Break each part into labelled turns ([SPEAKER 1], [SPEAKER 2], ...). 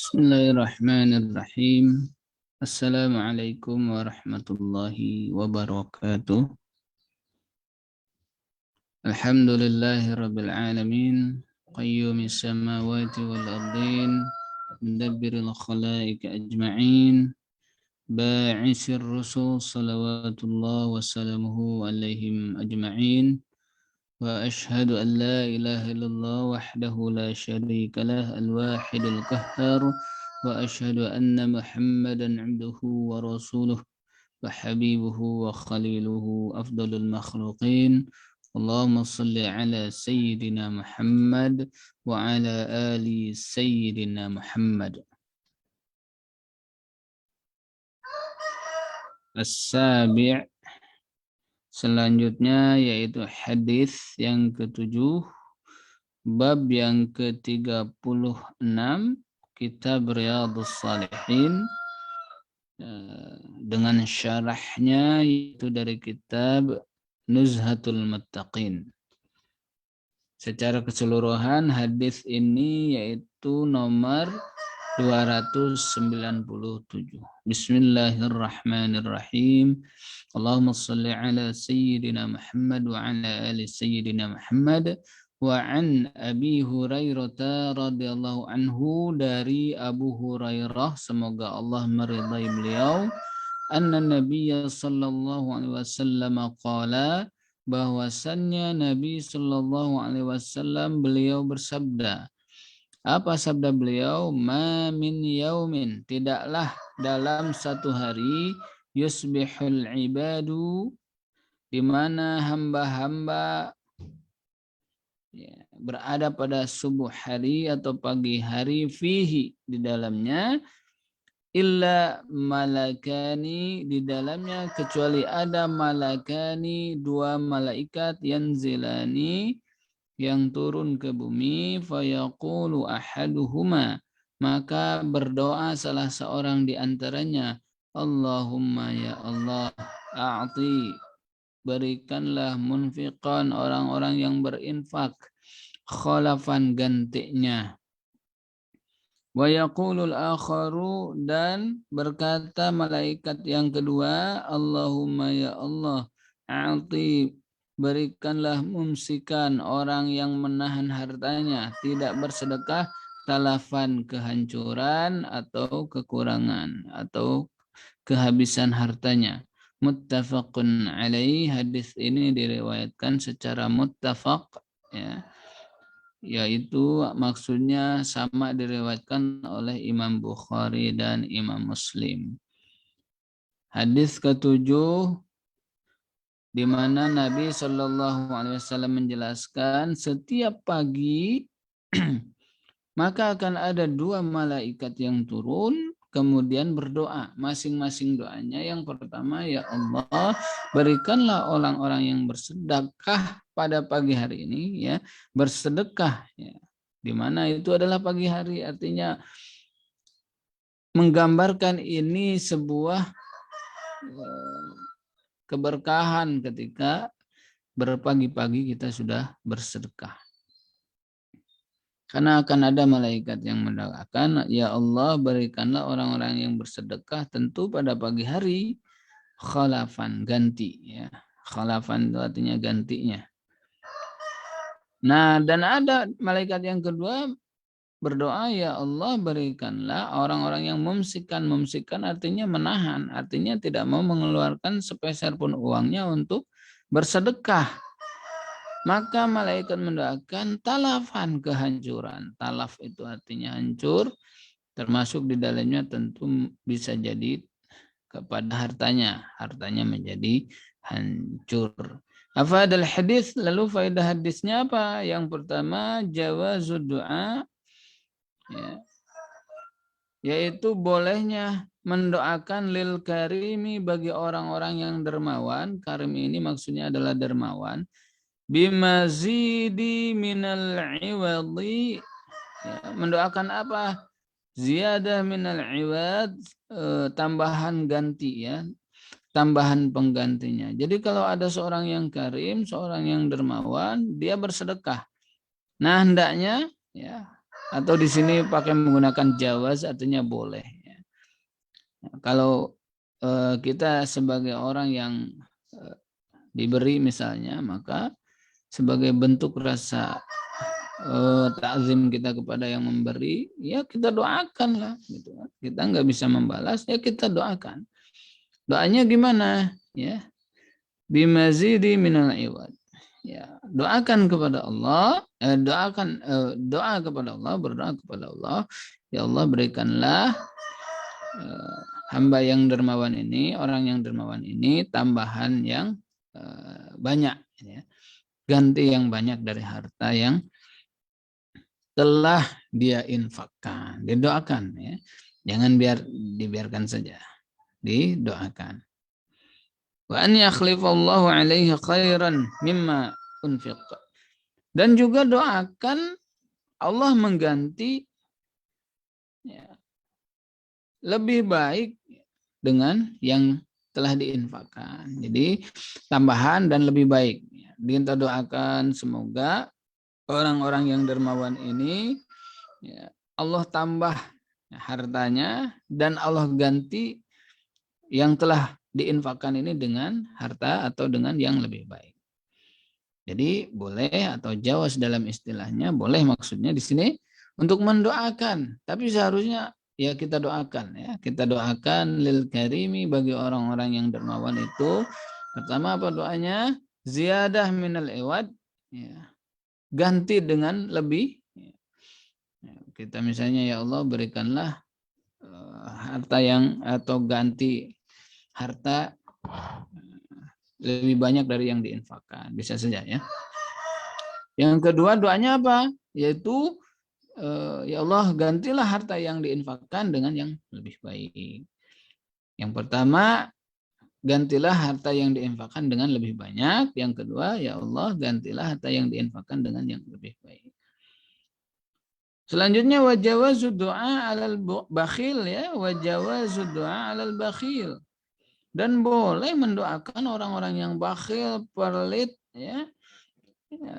[SPEAKER 1] Bismillahirrahmanirrahim. Assalamualaikum warahmatullahi wabarakatuh. Alhamdulillahi rabbil alamin. Qayyumis samawati wal ardin. Mudabbiril khalaiq ajma'in. Ba'isir rusul salawatullah wassalamuhu alaihim ajma'in. Wa ashhadu an la ilaha illallah wahdahu la syarika lah al-wahidul qahhar wa ashhadu anna muhammadan abduhu wa rasuluh wa habibuhu wa khaliluhu afdalul makhluqin. Allahumma salli ala sayyidina Muhammad wa ala ali sayyidina Muhammad. As-sabi' selanjutnya yaitu hadis yang ke-7, bab yang ke-36, kitab Riyadhus Shalihin, dengan syarahnya yaitu dari kitab Nuzhatul Muttaqin. Secara keseluruhan hadis ini yaitu nomor 297. Bismillahirrahmanirrahim. Allahumma salli ala sayyidina Muhammad wa ala ali sayyidina Muhammad. Wa an Abi Hurairah radhiyallahu anhu, dari Abu Hurairah, semoga Allah meridai beliau, anna Nabiyya sallallahu alaihi wasallam qala, bahwasannya Nabi sallallahu alaihi wasallam beliau bersabda. Apa sabda beliau? Ma min yaumin, tidaklah dalam satu hari, yusbihul ibadu, di mana hamba-hamba berada pada subuh hari atau pagi hari, fihi, di dalamnya, illa malakani, di dalamnya kecuali ada malakani, dua malaikat, yanzilani, yang turun ke bumi, fayaqulu ahaduhuma, maka berdoa salah seorang di antaranya, Allahumma ya Allah, a'ti, berikanlah munfiqan, orang-orang yang berinfak, khalafan, gantinya. Wa yaqulul akharu, dan berkata malaikat yang kedua, Allahumma ya Allah, a'ti, berikanlah mumsikan, orang yang menahan hartanya, tidak bersedekah, talafan, kehancuran atau kekurangan atau kehabisan hartanya. Muttafaqun alaih, hadis ini diriwayatkan secara muttafaq, ya, yaitu maksudnya sama diriwayatkan oleh Imam Bukhari dan Imam Muslim. Hadis ke-7, di mana Nabi Shallallahu Alaihi Wasallam menjelaskan setiap pagi maka akan ada dua malaikat yang turun, kemudian berdoa. Masing-masing doanya, yang pertama, ya Allah, berikanlah orang-orang yang bersedekah pada pagi hari ini, ya, bersedekah, ya, di mana itu adalah pagi hari, artinya menggambarkan ini sebuah keberkahan ketika berpagi-pagi kita sudah bersedekah. Karena akan ada malaikat yang mendoakan, ya Allah, berikanlah orang-orang yang bersedekah tentu pada pagi hari, khalafan, ganti, ya. Khalafan itu artinya gantinya. Nah, dan ada malaikat yang kedua berdoa, ya Allah, berikanlah orang-orang yang mumsikan. Mumsikan artinya menahan, artinya tidak mau mengeluarkan sepeser pun uangnya untuk bersedekah. Maka malaikat mendoakan talafan, kehancuran. Talaf itu artinya hancur, termasuk di dalamnya tentu bisa jadi kepada hartanya. Hartanya menjadi hancur. Afadal hadis, lalu faedah hadisnya apa? Yang pertama, jawazud du'a, ya, yaitu bolehnya mendoakan lil karimi, bagi orang-orang yang dermawan. Karim ini maksudnya adalah dermawan. Bimazidi minal iwadi, ya, mendoakan apa? Ziyadah minal iwad, tambahan ganti, ya, tambahan penggantinya. Jadi kalau ada seorang yang karim, seorang yang dermawan, dia bersedekah. Nah, hendaknya, ya, Atau di sini pakai menggunakan jawaz artinya boleh. Kalau kita sebagai orang yang diberi misalnya, maka sebagai bentuk rasa takzim kita kepada yang memberi, ya kita doakan lah. Gitu. Kita nggak bisa membalas, ya kita doakan. Doanya gimana? Ya, bimazidi minal iwad. Ya, doakan kepada Allah, doa kepada Allah, berdoa kepada Allah. Ya Allah, berikanlah hamba yang dermawan ini, orang yang dermawan ini tambahan yang banyak, ya. Ganti yang banyak dari harta yang telah dia infakkan. Didoakan, ya. Jangan dibiarkan saja. Didoakan. Wa an yakhlifallahu alaihi khairan mimma unfiq. Dan juga doakan Allah mengganti, ya, lebih baik dengan yang telah diinfakkan. Jadi tambahan dan lebih baik. Kita doakan semoga orang-orang yang dermawan ini, ya, Allah tambah hartanya dan Allah ganti yang telah diinfakkan ini dengan harta atau dengan yang lebih baik. Jadi boleh atau jawaz dalam istilahnya boleh, maksudnya di sini untuk mendoakan, tapi seharusnya ya kita doakan, ya kita doakan lil karimi, bagi orang-orang yang dermawan itu. Pertama apa doanya? Ziyadah minal iwad, ya, ganti dengan lebih. Kita misalnya, ya Allah berikanlah harta yang, atau ganti harta lebih banyak dari yang diinfakkan, bisa saja, ya. Yang kedua doanya apa? Yaitu ya Allah gantilah harta yang diinfakkan dengan yang lebih baik. Yang pertama, gantilah harta yang diinfakkan dengan lebih banyak. Yang kedua, ya Allah gantilah harta yang diinfakkan dengan yang lebih baik. Selanjutnya wajawazu doa alal bakhil, ya, wajawazu doa alal bakhil. Dan boleh mendoakan orang-orang yang bakhil, pelit, ya.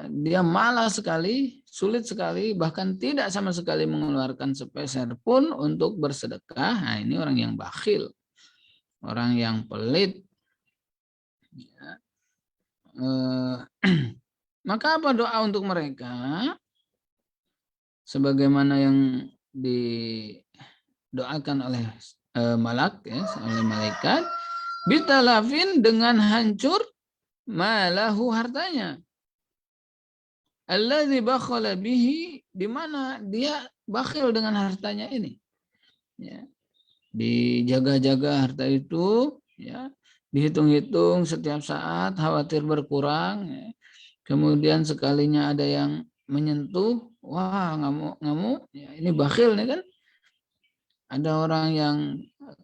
[SPEAKER 1] Dia malas sekali, sulit sekali, bahkan tidak sama sekali mengeluarkan sepeser pun untuk bersedekah. Nah, ini orang yang bakhil, orang yang pelit. Ya. Maka apa doa untuk mereka? Sebagaimana yang didoakan oleh malak, ya, oleh malaikat, bitalafin, dengan hancur malahu, hartanya. Alladzi bakhala bihi, di mana dia bakhil dengan hartanya ini. Ya. Dijaga-jaga harta itu, ya. Dihitung-hitung setiap saat, khawatir berkurang, ya. Kemudian sekalinya ada yang menyentuh, wah ngamuk, ya, ini bakhil nih kan. Ada orang yang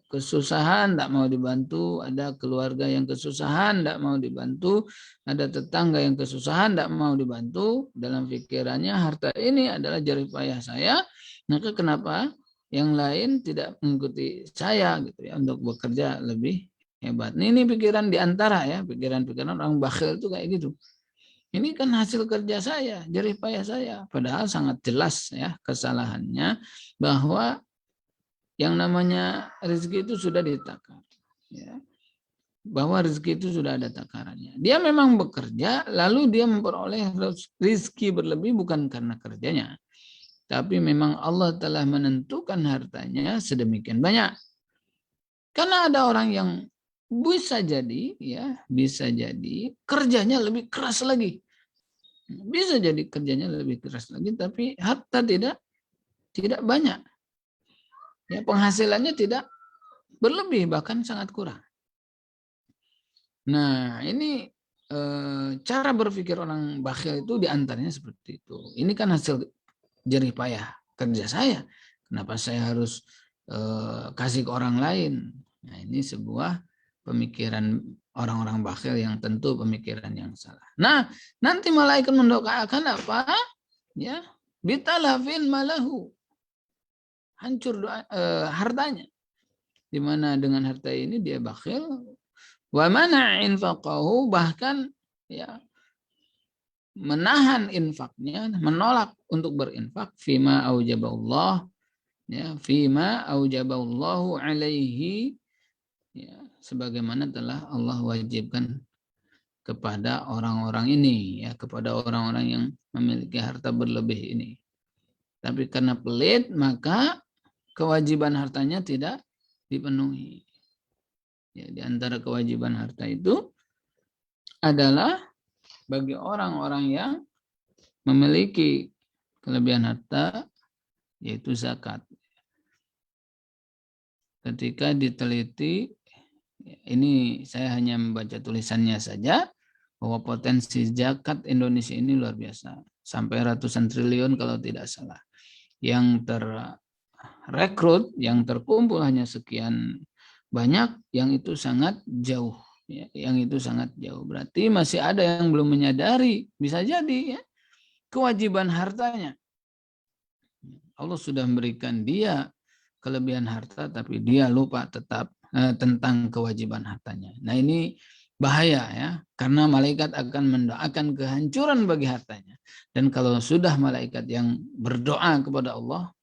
[SPEAKER 1] kesusahan tidak mau dibantu, ada keluarga yang kesusahan tidak mau dibantu, ada tetangga yang kesusahan tidak mau dibantu. Dalam pikirannya harta ini adalah jerih payah saya, maka kenapa yang lain tidak mengikuti saya, gitu, ya, untuk bekerja lebih hebat. Ini pikiran diantara, ya, pikiran-pikiran orang bakhil itu kayak gitu. Ini kan hasil kerja saya, jerih payah saya. Padahal sangat jelas, ya, kesalahannya, bahwa yang namanya rezeki itu sudah ditakar, ya. Bahwa rezeki itu sudah ada takarannya. Dia memang bekerja, lalu dia memperoleh rezeki berlebih bukan karena kerjanya, tapi memang Allah telah menentukan hartanya sedemikian banyak. Karena ada orang yang bisa jadi, ya, bisa jadi kerjanya lebih keras lagi. Bisa jadi kerjanya lebih keras lagi, tapi harta tidak banyak. Ya, penghasilannya tidak berlebih, bahkan sangat kurang. Nah, ini cara berpikir orang bakhil itu diantaranya seperti itu. Ini kan hasil jerih payah kerja saya. Kenapa saya harus kasih ke orang lain? Nah, ini sebuah pemikiran orang-orang bakhil yang tentu pemikiran yang salah. Nah, nanti malaikat mendoakan apa? Ya, bitalafin malahu. Hancur hartanya. Di mana dengan harta ini dia bakhil. Wa mana infaqahu, bahkan, ya, menahan infaknya, menolak untuk berinfak fima aujaballah, ya, fima aujaballahu alaihi, ya, sebagaimana telah Allah wajibkan kepada orang-orang ini, ya, kepada orang-orang yang memiliki harta berlebih ini. Tapi karena pelit, maka kewajiban hartanya tidak dipenuhi. Ya, di antara kewajiban harta itu adalah bagi orang-orang yang memiliki kelebihan harta, yaitu zakat. Ketika diteliti, ini saya hanya membaca tulisannya saja, bahwa potensi zakat Indonesia ini luar biasa. Sampai ratusan triliun kalau tidak salah. Yang terrekrut, yang terkumpul hanya sekian banyak, yang itu sangat jauh. Ya, yang itu sangat jauh. Berarti masih ada yang belum menyadari, bisa jadi, ya, kewajiban hartanya. Allah sudah memberikan dia kelebihan harta, tapi dia lupa tetap tentang kewajiban hartanya. Nah, ini bahaya, ya, karena malaikat akan mendoakan kehancuran bagi hartanya. Dan kalau sudah malaikat yang berdoa kepada Allah,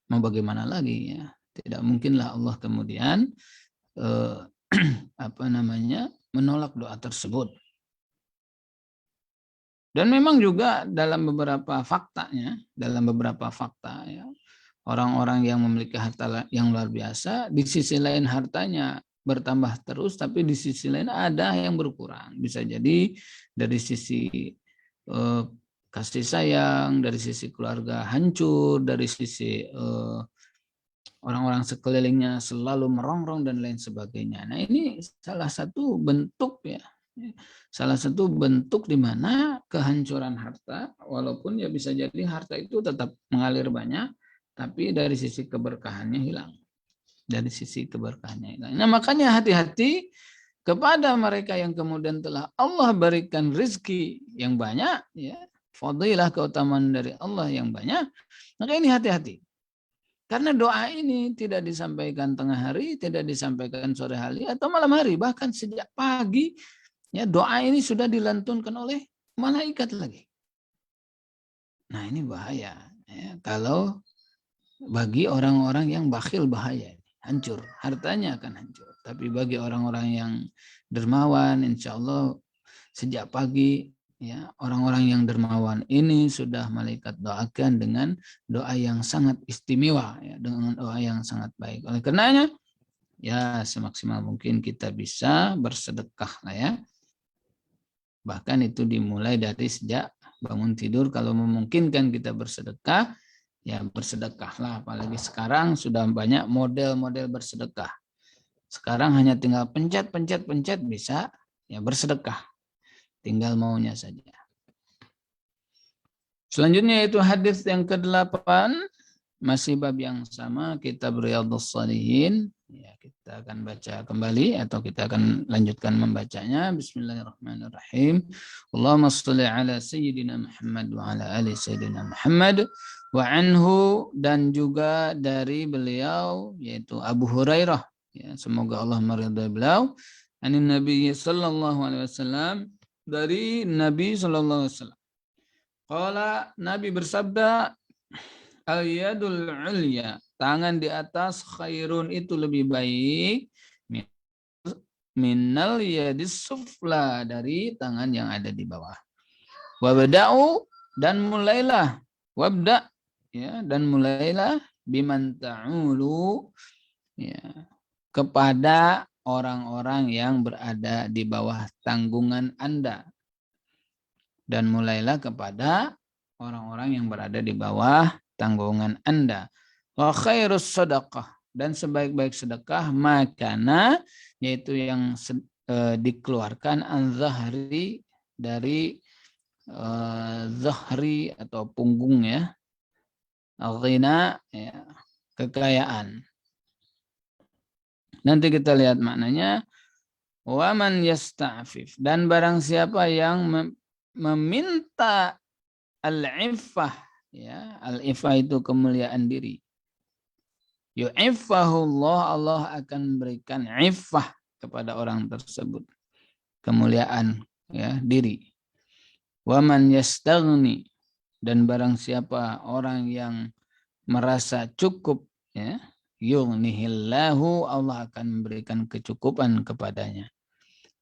[SPEAKER 1] mau bagaimana lagi, ya? Tidak mungkinlah Allah kemudian menolak doa tersebut. Dan memang juga dalam beberapa faktanya, ya, orang-orang yang memiliki harta yang luar biasa, di sisi lain hartanya bertambah terus, tapi di sisi lain ada yang berkurang. Bisa jadi dari sisi kasih sayang, dari sisi keluarga hancur, dari sisi orang-orang sekelilingnya selalu merongrong dan lain sebagainya. Nah, ini salah satu bentuk, ya, salah satu bentuk di mana kehancuran harta, walaupun ya bisa jadi harta itu tetap mengalir banyak, tapi dari sisi keberkahannya hilang. Dari sisi keberkahannya hilang. Nah, makanya hati-hati kepada mereka yang kemudian telah Allah berikan rezeki yang banyak, ya, fadilah, keutamaan dari Allah yang banyak, maka ini hati-hati. Karena doa ini tidak disampaikan tengah hari, tidak disampaikan sore hari atau malam hari, bahkan sejak pagi, ya, doa ini sudah dilantunkan oleh malaikat lagi. Nah, ini bahaya, ya, kalau bagi orang-orang yang bakhil bahaya, hancur, hartanya akan hancur. Tapi bagi orang-orang yang dermawan, insya Allah sejak pagi, ya, orang-orang yang dermawan ini sudah malaikat doakan dengan doa yang sangat istimewa, ya, dengan doa yang sangat baik. Oleh karenanya, ya, semaksimal mungkin kita bisa bersedekah lah, ya. Bahkan itu dimulai dari sejak bangun tidur. Kalau memungkinkan kita bersedekah, ya bersedekahlah. Apalagi sekarang sudah banyak model-model bersedekah. Sekarang hanya tinggal pencet bisa, ya, bersedekah. Tinggal maunya saja. Selanjutnya itu hadis yang ke-8, masih bab yang sama, kitab Riyadhus Shalihin. Ya, kita akan baca kembali atau kita akan lanjutkan membacanya. Bismillahirrahmanirrahim. Allahumma shalli ala sayyidina Muhammad wa ala ali sayyidina Muhammad wa anhu, dan juga dari beliau yaitu Abu Hurairah, ya, semoga Allah meridai beliau, anin Nabi sallallahu alaihi wasallam, dari Nabi sallallahu alaihi wasallam. Qala, Nabi bersabda, al-yadul ulya, tangan di atas, khairun, itu lebih baik, minal yadis sufla, dari tangan yang ada di bawah. Wabda'u, dan mulailah, wabda', ya, dan mulailah, biman ta'ulu, ya, kepada orang-orang yang berada di bawah tanggungan Anda. Dan mulailah kepada orang-orang yang berada di bawah tanggungan Anda. Wa khairus sedekah, dan sebaik-baik sedekah makana, yaitu yang dikeluarkan an-zahri, dari zahri atau punggung, ya, al-ghina, ya, kekayaan. Nanti kita lihat maknanya. Wa man yasta'fif, dan barang siapa yang meminta al-iffah, ya, al-iffah itu kemuliaan diri. Yu'iffahullah, Allah akan memberikan iffah kepada orang tersebut, kemuliaan, ya, diri. Wa man yastaghni, dan barang siapa orang yang merasa cukup, ya, yughnihillahu, Allah akan memberikan kecukupan kepadanya.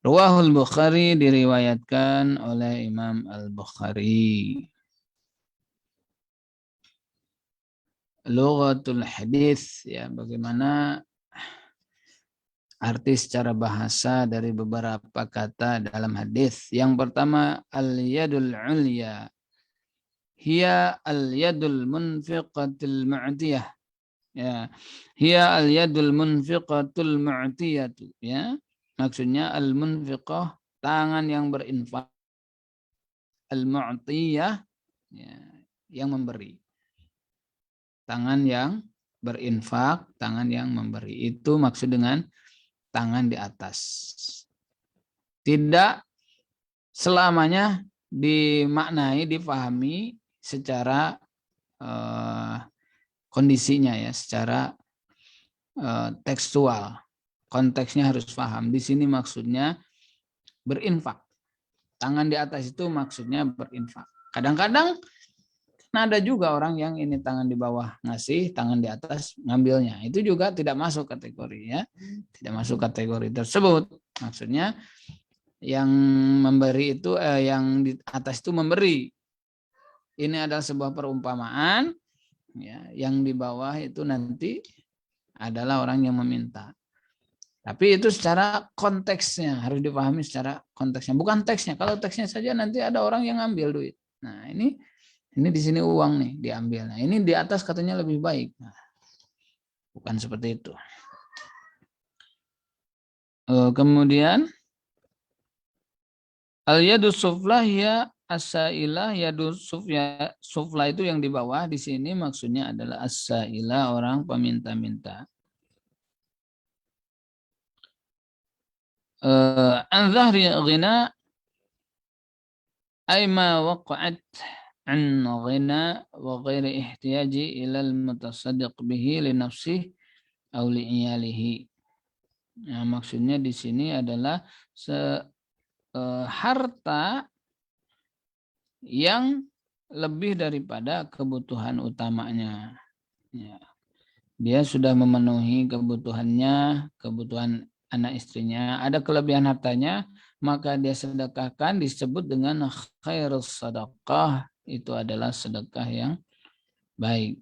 [SPEAKER 1] Rawahul Bukhari, diriwayatkan oleh Imam Al-Bukhari. Lughatul hadis, ya, bagaimana arti secara bahasa dari beberapa kata dalam hadis. Yang pertama, al-yadul ulya hiya al-yadul munfiqatul mu'tiyah. Ya, hiya al-yadul munfiqatul mu'tiyatu, ya. Maksudnya al-munfiqah, tangan yang berinfak, al-mu'tiyah, ya, yang memberi. Tangan yang berinfak, tangan yang memberi. Itu maksud dengan tangan di atas. Tidak selamanya dimaknai, dipahami secara kondisinya, ya, secara tekstual. Konteksnya harus paham. Di sini maksudnya berinfak. Tangan di atas itu maksudnya berinfak. Kadang-kadang ada juga orang yang ini tangan di bawah ngasih, tangan di atas ngambilnya. Itu juga tidak masuk kategori, ya. Tidak masuk kategori tersebut. Maksudnya yang memberi itu yang di atas itu memberi. Ini adalah sebuah perumpamaan, ya, yang di bawah itu nanti adalah orang yang meminta. Tapi itu secara konteksnya harus dipahami, secara konteksnya, bukan teksnya. Kalau teksnya saja nanti ada orang yang ngambil duit. Nah, ini di sini uang nih diambil. Nah, ini di atas katanya lebih baik. Nah, bukan seperti itu. Kemudian al-yadus suflah ya as-sailah, yadus suflah itu yang di bawah. Di sini maksudnya adalah as-sailah, orang peminta-minta. An zahri ghina ay ma waqa'at an ghina wa ghairi ihtiyaji ila al-mutasaddiq bihi li nafsihi aw li iyalihi. Nah, maksudnya di sini adalah harta yang lebih daripada kebutuhan utamanya. Ya. Dia sudah memenuhi kebutuhannya, kebutuhan anak istrinya, ada kelebihan hartanya, maka dia sedekahkan, disebut dengan khairus sedekah, itu adalah sedekah yang baik.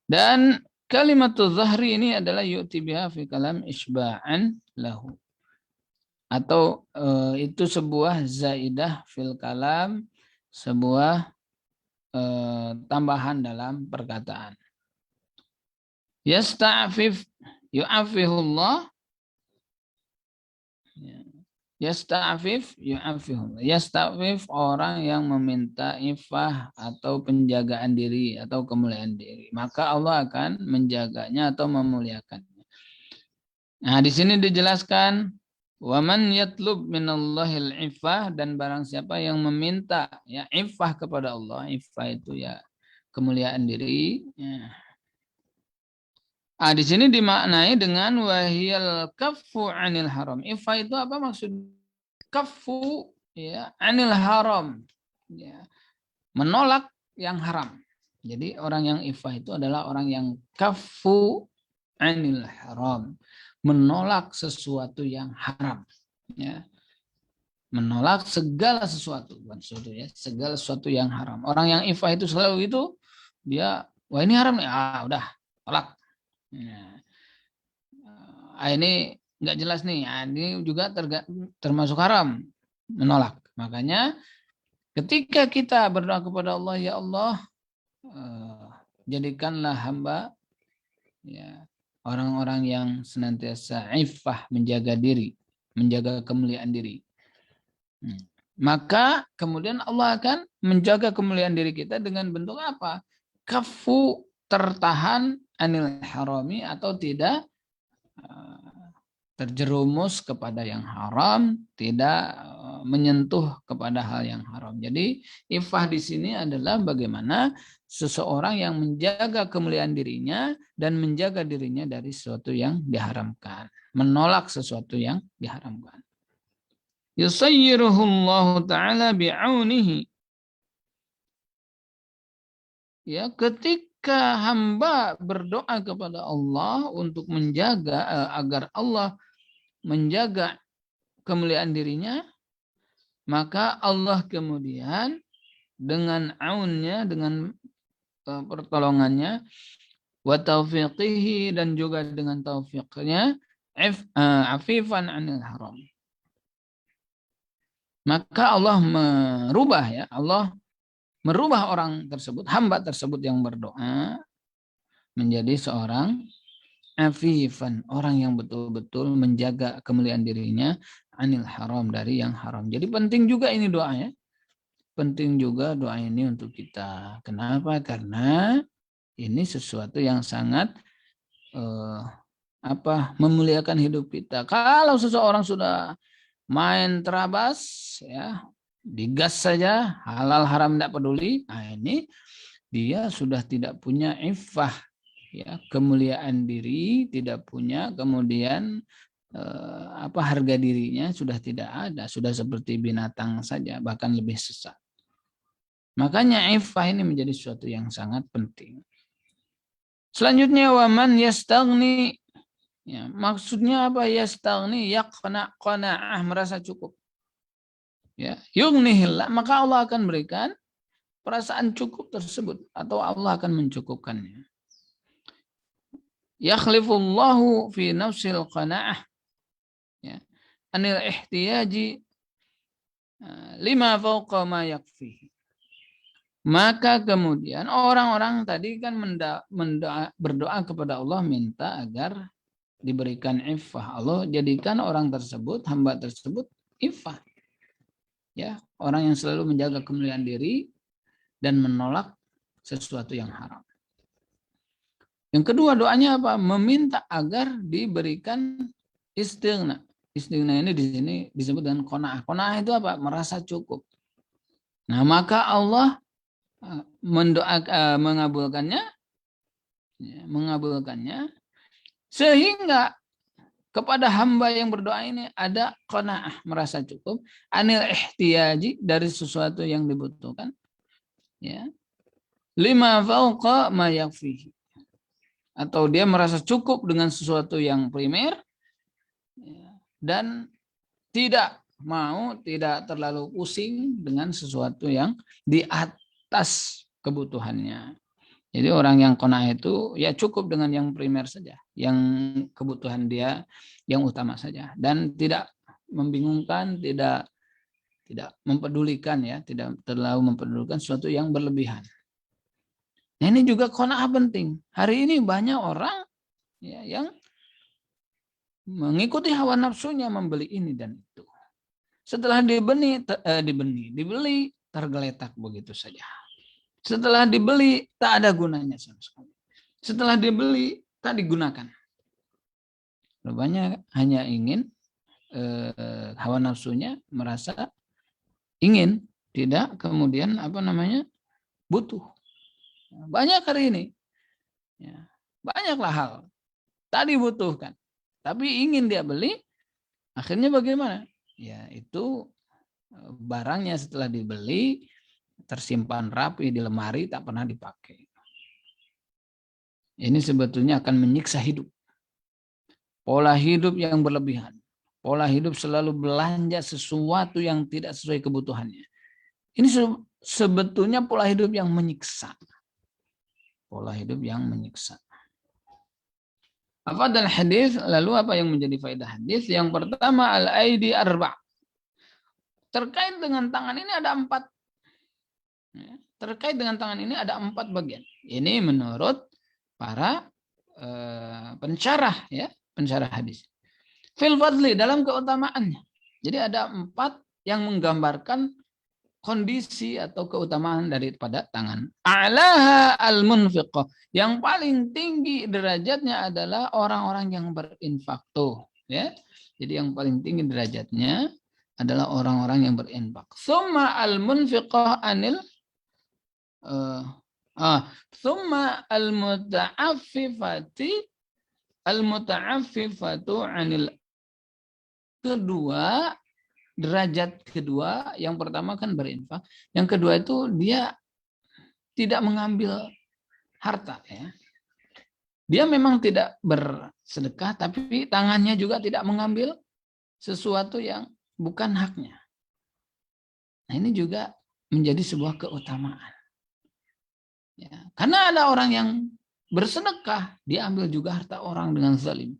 [SPEAKER 1] Dan kalimatul zahri ini adalah yu'ti biha fi kalam isba'an lahu. Atau itu sebuah zaidah fil kalam, sebuah tambahan dalam perkataan. Yasta'fif yu'afihullah. Yasta'fif yu'afihullah. Yasta'fif, orang yang meminta ifah atau penjagaan diri atau kemuliaan diri, maka Allah akan menjaganya atau memuliakannya. Nah, di sini dijelaskan wa man yatlub minallahil ifah, dan barang siapa yang meminta, ya, ifah kepada Allah. Ifah itu, ya, kemuliaan diri, ya. Di sini dimaknai dengan wahiyal kaffu anil haram. Ifah itu apa maksud? Kaffu, ya, anil haram, ya, menolak yang haram. Jadi orang yang ifah itu adalah orang yang kaffu anil haram, menolak sesuatu yang haram, ya. Menolak segala sesuatu, bukan sesuatu, ya, segala sesuatu yang haram. Orang yang ifah itu selalu itu, dia, wah ini haram nih, udah tolak. Nah, ini nggak jelas nih, ini juga termasuk haram, menolak. Makanya ketika kita berdoa kepada Allah, ya Allah, jadikanlah hamba, ya, orang-orang yang senantiasa iffah, menjaga diri, menjaga kemuliaan diri. Maka kemudian Allah akan menjaga kemuliaan diri kita dengan bentuk apa? Kafu, tertahan anil harami, atau tidak terjerumus kepada yang haram, tidak menyentuh kepada hal yang haram. Jadi ifah di sini adalah bagaimana seseorang yang menjaga kemuliaan dirinya dan menjaga dirinya dari sesuatu yang diharamkan, menolak sesuatu yang diharamkan. Yusayyiruhu Allah Ta'ala bi'aunihi. Ya, ketika hamba berdoa kepada Allah untuk menjaga agar Allah menjaga kemuliaan dirinya, maka Allah kemudian dengan aunnya, dengan pertolongannya, wa taufiqihi, dan juga dengan taufiknya, afifan anil haram. Maka Allah merubah orang tersebut, hamba tersebut yang berdoa, menjadi seorang afifan, orang yang betul-betul menjaga kemuliaan dirinya, anil haram, dari yang haram. Jadi penting juga ini doa ya. Penting juga doa ini untuk kita. Kenapa? Karena ini sesuatu yang sangat memuliakan hidup kita. Kalau seseorang sudah main terabas, ya, digas saja, halal haram tidak peduli, nah ini dia sudah tidak punya iffah, ya, kemuliaan diri, tidak punya, kemudian harga dirinya sudah tidak ada, sudah seperti binatang saja, bahkan lebih sesat. Makanya iffah ini menjadi sesuatu yang sangat penting. Selanjutnya, waman yastaghni, ya, maksudnya apa? Yastaghni, qana'ah, merasa cukup. Ya, yughnihillah, maka Allah akan berikan perasaan cukup tersebut, atau Allah akan mencukupkannya. Yakhlifullahu fi nafsil qana'ah, ya, anil ihtiyaji lima fawqa ma yakfihi. Maka kemudian orang-orang tadi kan berdoa kepada Allah, minta agar diberikan iffah. Allah jadikan orang tersebut, hamba tersebut, iffah. Ya, orang yang selalu menjaga kemuliaan diri dan menolak sesuatu yang haram. Yang kedua doanya apa? Meminta agar diberikan istighna. Istighna ini di sini disebut dengan qanaah. Qanaah itu apa? Merasa cukup. Nah, maka Allah mengabulkannya sehingga kepada hamba yang berdoa ini ada qanaah, merasa cukup, anil ihtiyaji, dari sesuatu yang dibutuhkan, ya, lima fauqa ma yakfihi, atau dia merasa cukup dengan sesuatu yang primer, ya, dan tidak terlalu pusing dengan sesuatu yang di atas kebutuhannya. Jadi orang yang qanaah itu ya cukup dengan yang primer saja, yang kebutuhan dia yang utama saja, dan tidak membingungkan, tidak mempedulikan, ya, tidak terlalu mempedulikan sesuatu yang berlebihan. Nah, ini juga qanaah penting. Hari ini banyak orang, ya, yang mengikuti hawa nafsunya, membeli ini dan itu. Setelah dibeli tergeletak begitu saja. Setelah dibeli tak ada gunanya sama sekali. Setelah dibeli tak digunakan. Rupanya hanya ingin hawa nafsunya, merasa ingin, tidak kemudian butuh. Banyak hari ini, ya, banyaklah hal tadi butuhkan, tapi ingin dia beli, akhirnya bagaimana? Ya, itu barangnya setelah dibeli tersimpan rapi di lemari, tak pernah dipakai. Ini sebetulnya akan menyiksa hidup. Pola hidup yang berlebihan. Pola hidup selalu belanja sesuatu yang tidak sesuai kebutuhannya. Ini sebetulnya pola hidup yang menyiksa. Pola hidup yang menyiksa. Apa dan hadis? Lalu apa yang menjadi faedah hadis? Yang pertama, al-aidi arba'. Terkait dengan tangan ini ada 4. Terkait dengan tangan ini ada 4 bagian. Ini menurut para pensyarah, ya, pensyarah hadis. Fil fadli, dalam keutamaannya. Jadi ada 4 yang menggambarkan kondisi atau keutamaan daripada tangan. A'laha al-munfiqah. Yang paling tinggi derajatnya adalah orang-orang yang berinfak, tuh, ya. Jadi yang paling tinggi derajatnya adalah orang-orang yang berinfak. Tsumma al-munfiqah anil tsumma al-muta'affifatu anil. Kedua derajat kedua, yang pertama kan berinfak, yang kedua itu dia tidak mengambil harta, ya. Dia memang tidak bersedekah, tapi tangannya juga tidak mengambil sesuatu yang bukan haknya. Nah, ini juga menjadi sebuah keutamaan. Ya, karena ada orang yang bersedekah, dia ambil juga harta orang dengan zalim.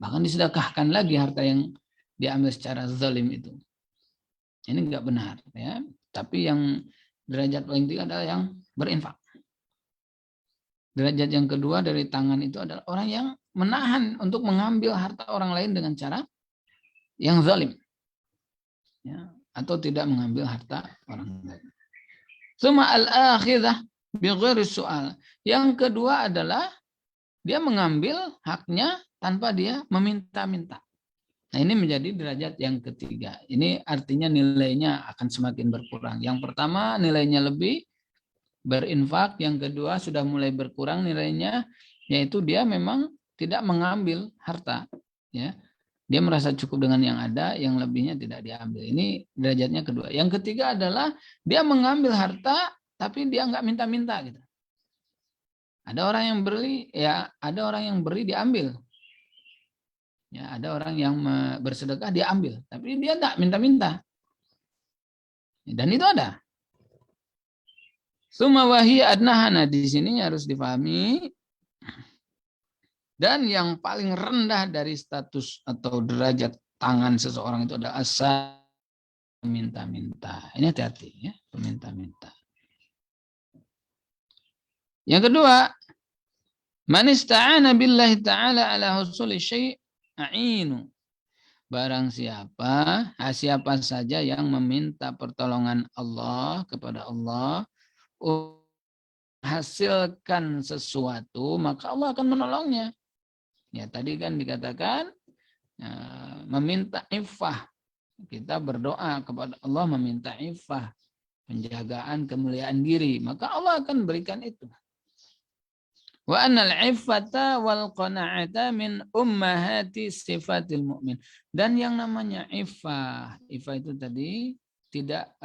[SPEAKER 1] Bahkan disedekahkan lagi harta yang diambil secara zalim itu. Ini enggak benar, ya. Tapi yang derajat paling tinggi adalah yang berinfak. Derajat yang kedua dari tangan itu adalah orang yang menahan untuk mengambil harta orang lain dengan cara yang zalim, ya, atau tidak mengambil harta orang lain. Suma al-akhirah bighairi soal. Yang kedua adalah dia mengambil haknya tanpa dia meminta-minta. Nah, ini menjadi derajat yang ketiga. Ini artinya nilainya akan semakin berkurang. Yang pertama nilainya lebih, berinfak. Yang kedua sudah mulai berkurang nilainya, yaitu dia memang tidak mengambil harta, ya. Dia merasa cukup dengan yang ada, yang lebihnya tidak diambil. Ini derajatnya kedua. Yang ketiga adalah dia mengambil harta tapi dia nggak minta-minta gitu. Ada orang yang beri, ya, ada orang yang beri diambil. Ya, ada orang yang bersedekah dia ambil, tapi dia nggak minta-minta. Dan itu ada. Summa wahi adnahana, di sini harus difahami. Dan yang paling rendah dari status atau derajat tangan seseorang itu adalah asal minta-minta. Ini hati-hati, ya, peminta-minta. Yang kedua, man ista'ana billahi ta'ala ala husuli syai' a'inu. Barang siapa saja yang meminta pertolongan Allah kepada Allah untuk menghasilkan sesuatu, maka Allah akan menolongnya. Ya, tadi kan dikatakan meminta iffah. Kita berdoa kepada Allah meminta iffah, penjagaan kemuliaan diri, maka Allah akan berikan itu. Wa annal iffata wal qana'ata min ummahati sifatil mu'min. Dan yang namanya iffah itu tadi tidak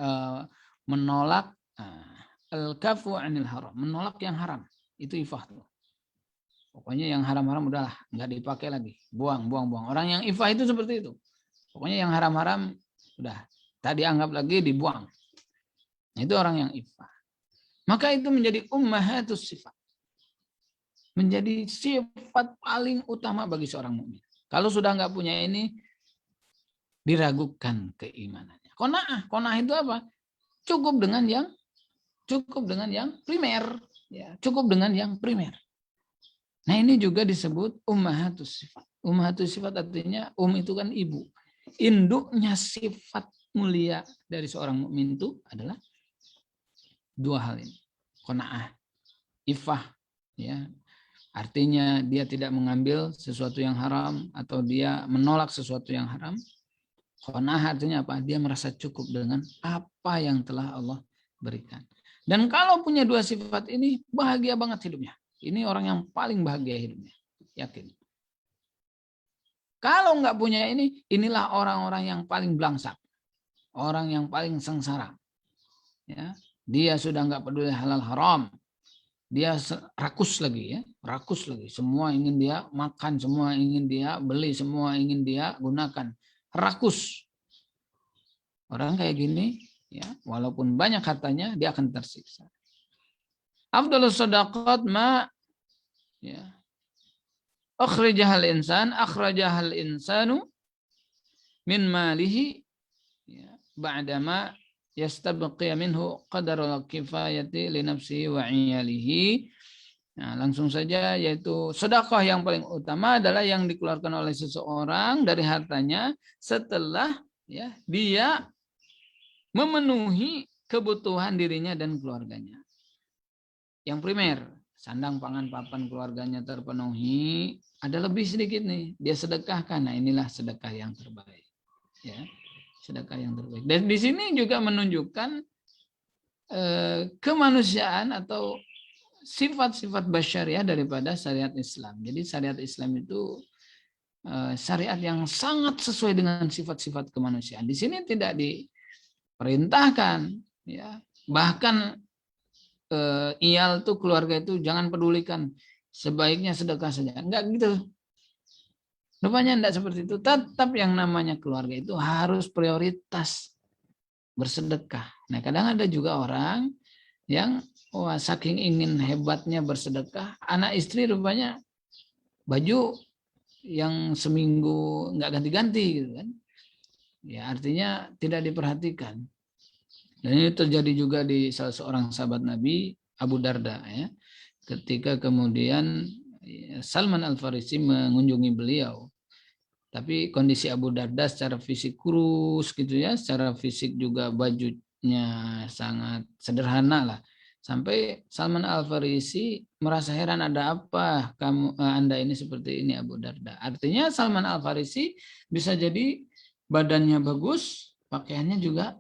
[SPEAKER 1] menolak al-kafu anil haram, menolak yang haram. Itu iffah tuh. Pokoknya yang haram-haram udahlah, nggak dipakai lagi. Buang. Orang yang iffah itu seperti itu. Pokoknya yang haram-haram udah, tadi anggap lagi dibuang. Itu orang yang iffah. Maka itu menjadi ummahatus sifat. Menjadi sifat paling utama bagi seorang mukmin. Kalau sudah nggak punya ini, diragukan keimanannya. Qanaah itu apa? Cukup dengan yang primer. Ya, cukup dengan yang primer. Nah, ini juga disebut ummahatus sifat. Ummahatus sifat artinya itu kan ibu. Induknya sifat mulia dari seorang mukmin itu adalah dua hal ini. Qanaah, iffah, ya. Artinya dia tidak mengambil sesuatu yang haram atau dia menolak sesuatu yang haram. Qanaah artinya apa? Dia merasa cukup dengan apa yang telah Allah berikan. Dan kalau punya dua sifat ini, bahagia banget hidupnya. Ini orang yang paling bahagia hidupnya. Yakin. Kalau nggak punya ini, inilah orang-orang yang paling belangsak. Orang yang paling sengsara. Ya, dia sudah nggak peduli halal haram. Dia rakus lagi, ya. Rakus lagi. Semua ingin dia makan, semua ingin dia beli, semua ingin dia gunakan. Rakus. Orang kayak gini, ya, walaupun banyak hartanya, dia akan tersiksa. Afdhalus shadaqat ma, ya, akhrajahal insanu min malihi, ya, ba'dama yastabqi minhu qadarul kifayati li nafsihi wa 'iyalihi. Nah, langsung saja, yaitu sedekah yang paling utama adalah yang dikeluarkan oleh seseorang dari hartanya setelah, ya, dia memenuhi kebutuhan dirinya dan keluarganya. Yang primer, sandang pangan papan keluarganya terpenuhi, ada lebih sedikit nih, dia sedekahkan. Nah, inilah sedekah yang terbaik. Ya, sedekah yang terbaik. Dan di sini juga menunjukkan kemanusiaan atau sifat-sifat basyariah daripada syariat Islam. Jadi syariat Islam itu syariat yang sangat sesuai dengan sifat-sifat kemanusiaan. Di sini tidak diperintahkan, ya. Bahkan iyal tuh, keluarga itu jangan pedulikan, sebaiknya sedekah saja. Enggak gitu. Rupanya enggak seperti itu. Tetap yang namanya keluarga itu harus prioritas bersedekah. Nah, kadang ada juga orang yang saking ingin hebatnya bersedekah, anak istri rupanya baju yang seminggu nggak ganti-ganti gitu kan. Ya, artinya tidak diperhatikan. Dan ini terjadi juga di salah seorang sahabat Nabi, Abu Darda, ya. Ketika kemudian Salman Al-Farisi mengunjungi beliau. Tapi kondisi Abu Darda secara fisik kurus gitu ya, secara fisik juga bajunya sangat sederhana lah. Sampai Salman Al-Farisi merasa heran, ada apa Anda ini seperti ini Abu Darda. Artinya Salman Al-Farisi bisa jadi badannya bagus, pakaiannya juga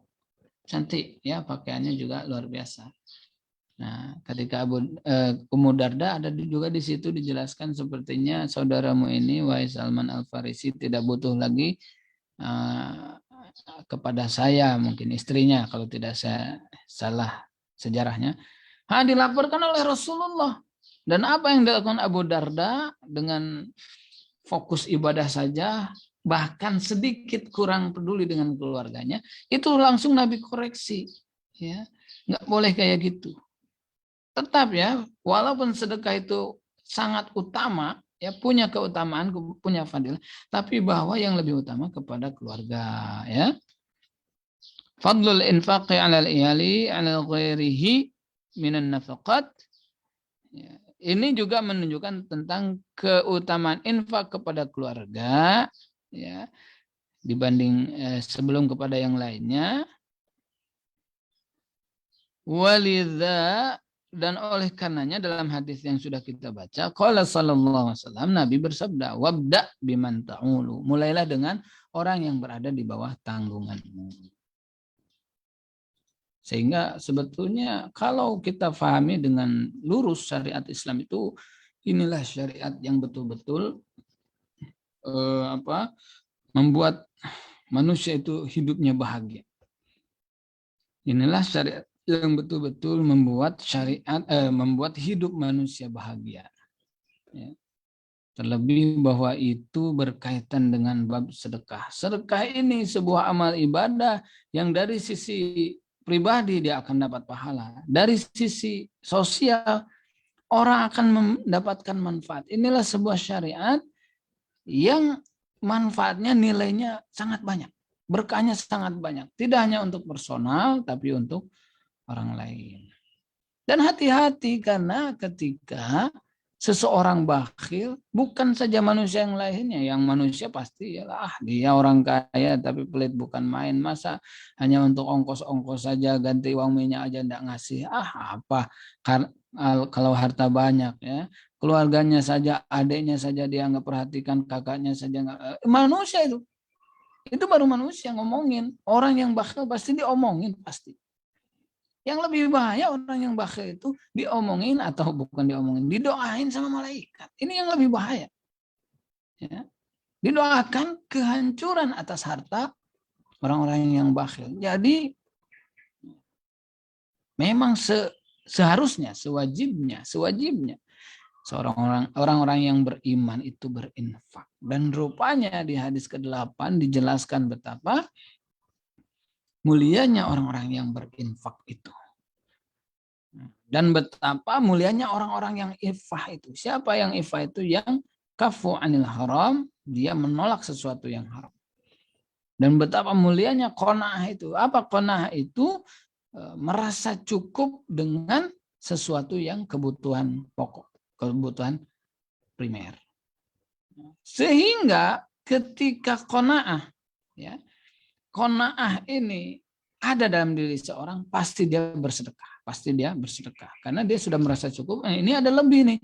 [SPEAKER 1] cantik ya, pakaiannya juga luar biasa. Nah, ketika Ummu Darda ada juga di situ dijelaskan, sepertinya saudaramu ini wahai Salman Al-Farisi tidak butuh lagi kepada saya, mungkin istrinya kalau tidak saya salah sejarahnya. Dilaporkan oleh Rasulullah. Dan apa yang dilakukan Abu Darda dengan fokus ibadah saja, bahkan sedikit kurang peduli dengan keluarganya, itu langsung Nabi koreksi, ya, nggak boleh kayak gitu. Tetap ya, walaupun sedekah itu sangat utama, ya punya keutamaan, punya fadilah, tapi bahwa yang lebih utama kepada keluarga, ya. Fadlul infaqi 'alal iyali 'ala ghairihi minan nafaqat. Ya. Ini juga menunjukkan tentang keutamaan infak kepada keluarga, ya, dibanding sebelum kepada yang lainnya. Walidha, dan oleh karenanya dalam hadis yang sudah kita baca, qala sallallahu alaihi wasallam, Nabi bersabda, wabda biman ta'ulu, mulailah dengan orang yang berada di bawah tanggunganmu. Sehingga sebetulnya kalau kita pahami dengan lurus syariat Islam itu, inilah syariat yang betul-betul membuat manusia itu hidupnya bahagia. Inilah syariat yang betul-betul membuat membuat hidup manusia bahagia. Ya. Terlebih bahwa itu berkaitan dengan bab sedekah. Sedekah ini sebuah amal ibadah yang dari sisi pribadi dia akan dapat pahala. Dari sisi sosial orang akan mendapatkan manfaat. Inilah sebuah syariat yang manfaatnya, nilainya sangat banyak. Berkahnya sangat banyak. Tidak hanya untuk personal, tapi untuk orang lain. Dan hati-hati, karena ketika seseorang bakhil, bukan saja manusia yang lainnya, yang manusia pasti yalah dia orang kaya tapi pelit bukan main, masa hanya untuk ongkos-ongkos saja, ganti uang minyak aja enggak ngasih, apa kalau harta banyak, ya, keluarganya saja, adiknya saja dia nggak perhatikan, kakaknya saja nggak, manusia itu baru manusia ngomongin. Orang yang bakhil pasti diomongin, pasti. Yang lebih bahaya orang yang bakhil itu diomongin atau bukan diomongin, didoain sama malaikat. Ini yang lebih bahaya. Ya. Didoakan kehancuran atas harta orang-orang yang bakhil. Jadi memang seharusnya, sewajibnya orang-orang yang beriman itu berinfak. Dan rupanya di hadis ke-8 dijelaskan betapa mulianya orang-orang yang berinfak itu. Dan betapa mulianya orang-orang yang ifah itu. Siapa yang ifah itu? Yang kafu anil haram, dia menolak sesuatu yang haram. Dan betapa mulianya qanaah itu. Apa qanaah itu? Merasa cukup dengan sesuatu yang kebutuhan pokok, kebutuhan primer. Sehingga ketika qanaah, ya, qanaah ini ada dalam diri seorang, pasti dia bersedekah. Pasti dia bersedekah. Karena dia sudah merasa cukup, ini ada lebih nih,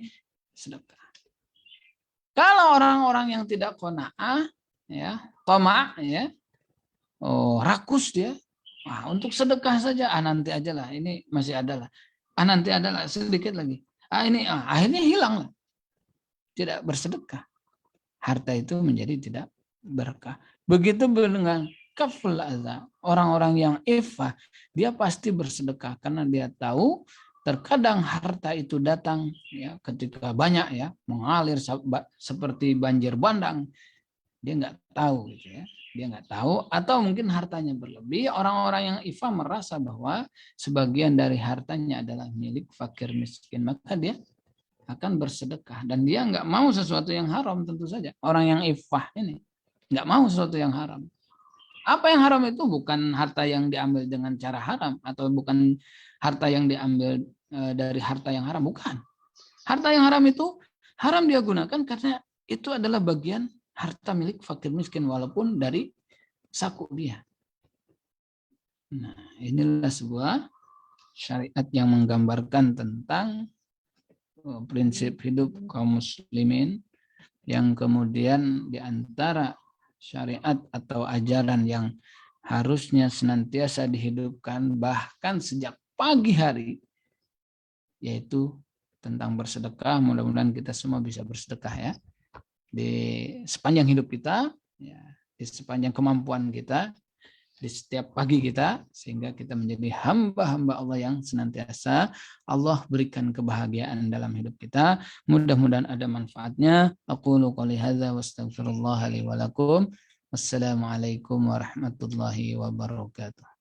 [SPEAKER 1] sedekah. Kalau orang-orang yang tidak qanaah, ya, tama', ya, rakus dia, untuk sedekah saja, nanti aja lah, ini masih ada lah. Nanti ada lah, sedikit lagi. Ini akhirnya hilang lah. Tidak bersedekah. harta itu menjadi tidak berkah. Begitu dengan kaful adza, orang-orang yang ifah, dia pasti bersedekah karena dia tahu terkadang harta itu datang ya ketika banyak ya mengalir seperti banjir bandang, dia nggak tahu gitu ya. Dia nggak tahu, atau mungkin hartanya berlebih. Orang-orang yang ifah merasa bahwa sebagian dari hartanya adalah milik fakir miskin, maka dia akan bersedekah, dan dia nggak mau sesuatu yang haram. Tentu saja orang yang ifah ini nggak mau sesuatu yang haram. Apa yang haram itu bukan harta yang diambil dengan cara haram, atau bukan harta yang diambil dari harta yang haram, bukan. Harta yang haram itu haram dia gunakan karena itu adalah bagian harta milik fakir miskin walaupun dari saku dia. Nah, inilah sebuah syariat yang menggambarkan tentang prinsip hidup kaum muslimin, yang kemudian diantara syariat atau ajaran yang harusnya senantiasa dihidupkan bahkan sejak pagi hari, yaitu tentang bersedekah. Mudah-mudahan kita semua bisa bersedekah ya di sepanjang hidup kita, ya, di sepanjang kemampuan kita, di setiap pagi kita, sehingga kita menjadi hamba-hamba Allah yang senantiasa Allah berikan kebahagiaan dalam hidup kita. Mudah-mudahan ada manfaatnya. Aqulu qouli hadza wa astaghfirullah li wa lakum. Wassalamualaikum warahmatullahi wabarakatuh.